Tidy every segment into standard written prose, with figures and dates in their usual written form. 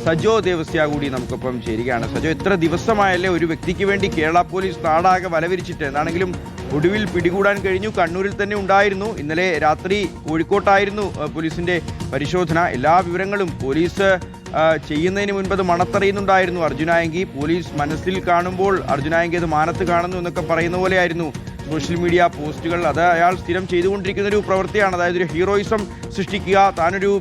സജോ ദേവസ്യ കൂടി നമുക്കൊപ്പം ചേരുകയാണ്. സജോ, എത്ര ദിവസമായല്ലേ ഒരു വ്യക്തിക്ക് വേണ്ടി കേരള പോലീസ് നാടാകെ വലവിരിച്ചിട്ട്? എന്താണെങ്കിലും ഒടുവിൽ പിടികൂടാൻ കഴിഞ്ഞു. കണ്ണൂരിൽ തന്നെ ഉണ്ടായിരുന്നു. ഇന്നലെ രാത്രി കോഴിക്കോട്ടായിരുന്നു പോലീസിന്റെ പരിശോധന. എല്ലാ വിവരങ്ങളും പോലീസ് ചെയ്യുന്നതിന് മുൻപ് അത് മണത്തറിയുന്നുണ്ടായിരുന്നു അർജുനായങ്കി. പോലീസ് മനസ്സിൽ കാണുമ്പോൾ അർജുനായങ്കി അത് മാനത്ത് കാണുന്നു എന്നൊക്കെ പറയുന്ന പോലെയായിരുന്നു സോഷ്യൽ മീഡിയ പോസ്റ്റുകൾ. അത് അയാൾ സ്ഥിരം ചെയ്തുകൊണ്ടിരിക്കുന്ന ഒരു പ്രവൃത്തിയാണ്. അതായത് ഒരു ഹീറോയിസം സൃഷ്ടിക്കുക, താനൊരു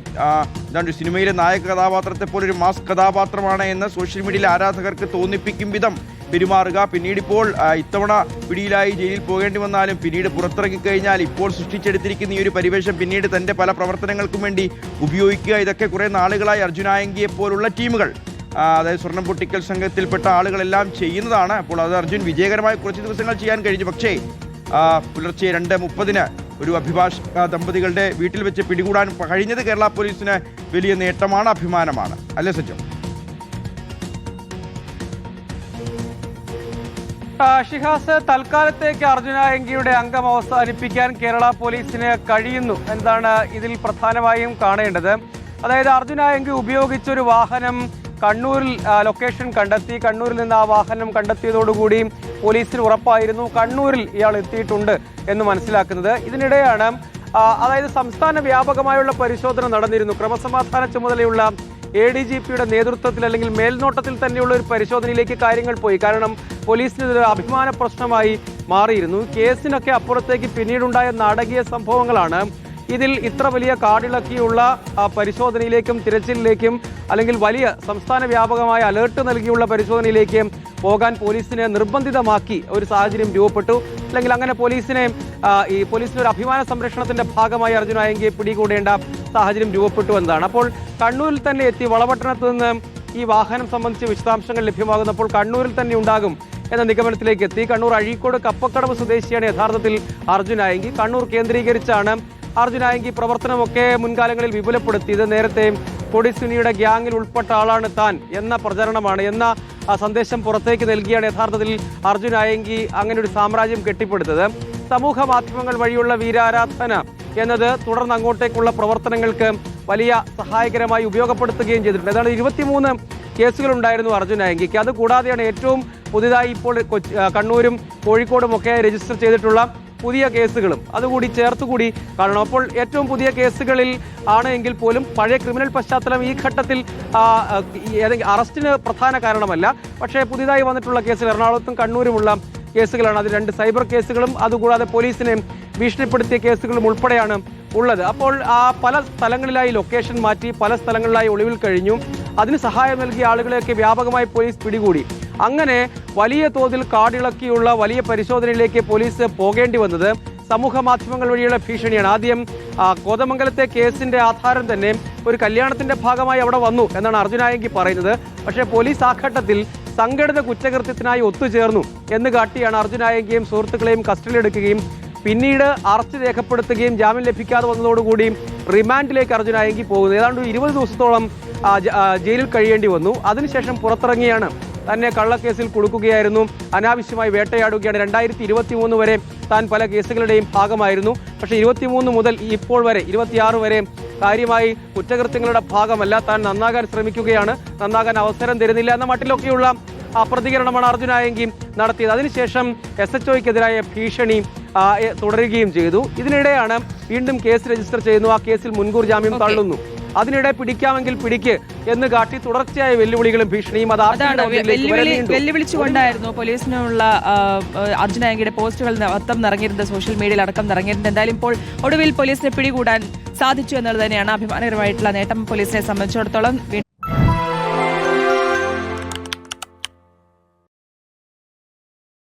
എന്താണ് സിനിമയിലെ നായക കഥാപാത്രത്തെ പോലെ ഒരു മാസ് കഥാപാത്രമാണ് എന്ന് സോഷ്യൽ മീഡിയയിലെ ആരാധകർക്ക് തോന്നിപ്പിക്കും വിധം പെരുമാറുക. പിന്നീട് ഇപ്പോൾ ഇത്തവണ പിടിയിലായി ജയിലിൽ പോകേണ്ടി വന്നാലും പിന്നീട് പുറത്തിറങ്ങിക്കഴിഞ്ഞാൽ ഇപ്പോൾ സൃഷ്ടിച്ചെടുത്തിരിക്കുന്ന ഈ ഒരു പരിവേഷം പിന്നീട് തൻ്റെ പല പ്രവർത്തനങ്ങൾക്കും വേണ്ടി ഉപയോഗിക്കുക. ഇതൊക്കെ കുറേ നാളുകളായി അർജുനായങ്കിയെ പോലുള്ള ടീമുകൾ, അതായത് സ്വർണം പൊട്ടിക്കൽ സംഘത്തിൽപ്പെട്ട ആളുകളെല്ലാം ചെയ്യുന്നതാണ്. അപ്പോൾ അത് അർജുൻ വിജയകരമായി കുറച്ച് ദിവസങ്ങൾ ചെയ്യാൻ കഴിഞ്ഞു. പക്ഷേ പുലർച്ചെ 2:30 ഒരു അഭിഭാഷക ദമ്പതികളുടെ വീട്ടിൽ വെച്ച് പിടികൂടാൻ കഴിഞ്ഞത് കേരള പോലീസിന് വലിയ നേട്ടമാണ്, അഭിമാനമാണ്. അല്ലേ സജ്ജം? ഷിഹാസ്, തൽക്കാലത്തേക്ക് അർജുനായങ്കിയുടെ അംഗം അവസാനിപ്പിക്കാൻ കേരള പോലീസിന് കഴിയുന്നു എന്നതാണ് ഇതിൽ പ്രധാനമായും കാണേണ്ടത്. അതായത് അർജുനായങ്കി ഉപയോഗിച്ചൊരു വാഹനം കണ്ണൂരിൽ ലൊക്കേഷൻ കണ്ടെത്തി. കണ്ണൂരിൽ നിന്ന് ആ വാഹനം കണ്ടെത്തിയതോടുകൂടി പോലീസിന് ഉറപ്പായിരുന്നു കണ്ണൂരിൽ ഇയാൾ എത്തിയിട്ടുണ്ട് എന്ന് മനസ്സിലാക്കുന്നത്. ഇതിനിടെയാണ് അതായത് സംസ്ഥാന വ്യാപകമായുള്ള പരിശോധന നടന്നിരുന്നു. ക്രമസമാധാന ചുമതലയുള്ള ADGPയുടെ നേതൃത്വത്തിൽ അല്ലെങ്കിൽ മേൽനോട്ടത്തിൽ തന്നെയുള്ള ഒരു പരിശോധനയിലേക്ക് കാര്യങ്ങൾ പോയി. കാരണം പോലീസിന് ഇതൊരു അഭിമാന പ്രശ്നമായി മാറിയിരുന്നു. കേസിനൊക്കെ അപ്പുറത്തേക്ക് പിന്നീടുണ്ടായ നാടകീയ സംഭവങ്ങളാണ് ഇതിൽ ഇത്ര വലിയ കാടിളക്കിയുള്ള പരിശോധനയിലേക്കും തിരച്ചിലിലേക്കും അല്ലെങ്കിൽ വലിയ സംസ്ഥാന വ്യാപകമായ അലേർട്ട് നൽകിയുള്ള പരിശോധനയിലേക്ക് പോകാൻ പോലീസിനെ നിർബന്ധിതമാക്കി ഒരു സാഹചര്യം രൂപപ്പെട്ടു. അല്ലെങ്കിൽ അങ്ങനെ പോലീസിന് ഒരു അഭിമാന സംരക്ഷണത്തിന്റെ ഭാഗമായി അർജുനായങ്കിയെ പിടികൂടേണ്ട സാഹചര്യം രൂപപ്പെട്ടു എന്നതാണ്. അപ്പോൾ കണ്ണൂരിൽ തന്നെ എത്തി. വളപട്ടണത്ത് നിന്ന് ഈ വാഹനം സംബന്ധിച്ച് വിശദാംശങ്ങൾ ലഭ്യമാകുന്നപ്പോൾ കണ്ണൂരിൽ തന്നെ ഉണ്ടാകും എന്ന നിഗമനത്തിലേക്ക് എത്തി. കണ്ണൂർ അഴീക്കോട് കപ്പക്കടവ് സ്വദേശിയാണ് യഥാർത്ഥത്തിൽ അർജുനായങ്കി. കണ്ണൂർ കേന്ദ്രീകരിച്ചാണ് അർജുനായങ്കി പ്രവർത്തനമൊക്കെ മുൻകാലങ്ങളിൽ വിപുലപ്പെടുത്തിയത്. നേരത്തെ കൊടിസുനിയുടെ ഗ്യാങ്ങിൽ ഉൾപ്പെട്ട ആളാണ് താൻ എന്ന പ്രചരണമാണ്, എന്ന സന്ദേശം പുറത്തേക്ക് നൽകിയാണ് യഥാർത്ഥത്തിൽ അർജുനായങ്കി അങ്ങനെ ഒരു സാമ്രാജ്യം കെട്ടിപ്പടുത്തത്. സമൂഹ മാധ്യമങ്ങൾ വഴിയുള്ള വീരാരാധന എന്നത് തുടർന്ന് അങ്ങോട്ടേക്കുള്ള പ്രവർത്തനങ്ങൾക്ക് വലിയ സഹായകരമായി ഉപയോഗപ്പെടുത്തുകയും ചെയ്തിട്ടുണ്ട്. ഏതാണ്ട് 23 കേസുകൾ ഉണ്ടായിരുന്നു അർജുനായങ്കിക്ക്. അതുകൂടാതെയാണ് ഏറ്റവും പുതിയതായി ഇപ്പോൾ കണ്ണൂരും കോഴിക്കോടും ഒക്കെ രജിസ്റ്റർ ചെയ്തിട്ടുള്ള പുതിയ കേസുകളും അതുകൂടി ചേർത്തുകൂടി കാണണം. അപ്പോൾ ഏറ്റവും പുതിയ കേസുകളിൽ ആണ് എങ്കിൽ പോലും പഴയ ക്രിമിനൽ പശ്ചാത്തലം ഈ ഘട്ടത്തിൽ അറസ്റ്റിന് പ്രധാന കാരണമല്ല. പക്ഷേ പുതിയതായി വന്നിട്ടുള്ള കേസുകൾ എറണാകുളത്തും കണ്ണൂരുമുള്ള കേസുകളാണ്. അത് 2 സൈബർ കേസുകളും അതുകൂടാതെ പോലീസിനെ ഭീഷണിപ്പെടുത്തിയ കേസുകളും ഉൾപ്പെടെയാണ് ഉള്ളത്. അപ്പോൾ പല സ്ഥലങ്ങളിലായി ലൊക്കേഷൻ മാറ്റി, പല സ്ഥലങ്ങളിലായി ഒളിവിൽ കഴിഞ്ഞു. അതിന് സഹായം നൽകിയ ആളുകളെയൊക്കെ വ്യാപകമായി പോലീസ് പിടികൂടി. അങ്ങനെ വലിയ തോതിൽ കാടിളക്കിയുള്ള വലിയ പരിശോധനയിലേക്ക് പോലീസ് പോകേണ്ടി വന്നത് സമൂഹ മാധ്യമങ്ങൾ വഴിയുള്ള ഭീഷണിയാണ്. ആദ്യം കോതമംഗലത്തെ കേസിന്റെ ആധാരം തന്നെ ഒരു കല്യാണത്തിന്റെ ഭാഗമായി അവിടെ വന്നു എന്നാണ് അർജുനായങ്കി പറയുന്നത്. പക്ഷേ പോലീസ് ആ ഘട്ടത്തിൽ സംഘടിത കുറ്റകൃത്യത്തിനായി ഒത്തുചേർന്നു എന്ന് കാട്ടിയാണ് അർജുനായങ്കിയെയും സുഹൃത്തുക്കളെയും കസ്റ്റഡിയിലെടുക്കുകയും പിന്നീട് അറസ്റ്റ് രേഖപ്പെടുത്തുകയും ജാമ്യം ലഭിക്കാതെ വന്നതോടുകൂടി റിമാൻഡിലേക്ക് അർജുനായങ്കി പോകുന്നത്. ഏതാണ്ട് 20 ദിവസത്തോളം ജയിലിൽ കഴിയേണ്ടി വന്നു. അതിനുശേഷം പുറത്തിറങ്ങിയാണ് തന്നെ കള്ളക്കേസിൽ കുടുക്കുകയായിരുന്നു, അനാവശ്യമായി വേട്ടയാടുകയാണ്. 2023 വരെ താൻ പല കേസുകളുടെയും ഭാഗമായിരുന്നു. പക്ഷേ 23 മുതൽ ഇപ്പോൾ വരെ 26 വരെ കാര്യമായി കുറ്റകൃത്യങ്ങളുടെ ഭാഗമല്ല, താൻ നന്നാകാൻ ശ്രമിക്കുകയാണ്, നന്നാകാൻ അവസരം തരുന്നില്ല എന്ന മട്ടിലൊക്കെയുള്ള പ്രതികരണമാണ് അർജുനായങ്കി നടത്തിയത്. അതിനുശേഷം SHOയ്ക്കെതിരായ ഭീഷണി തുടരുകയും ചെയ്തു. ഇതിനിടെയാണ് വീണ്ടും കേസ് രജിസ്റ്റർ ചെയ്യുന്നു. ആ കേസിൽ മുൻകൂർ ജാമ്യം തള്ളുന്നു. അതിനിടെ പിടിക്കാമെങ്കിൽ പിടിക്ക് എന്ന് കാട്ടി തുടർച്ചയായ വെല്ലുവിളികളും ഭീഷണിയും വെല്ലുവിളിച്ചുകൊണ്ടായിരുന്നു പോലീസിനുള്ള അർജുനായങ്കിയുടെ പോസ്റ്റുകൾ മൊത്തം നിറങ്ങിയിരുന്നത്, സോഷ്യൽ മീഡിയയിൽ അടക്കം നിറങ്ങിയിരുന്നത്. എന്തായാലും ഇപ്പോൾ ഒടുവിൽ പോലീസിനെ പിടികൂടാൻ സാധിച്ചു എന്നുള്ളത് തന്നെയാണ് അഭിമാനകരമായിട്ടുള്ള നേട്ടം പോലീസിനെ സംബന്ധിച്ചിടത്തോളം.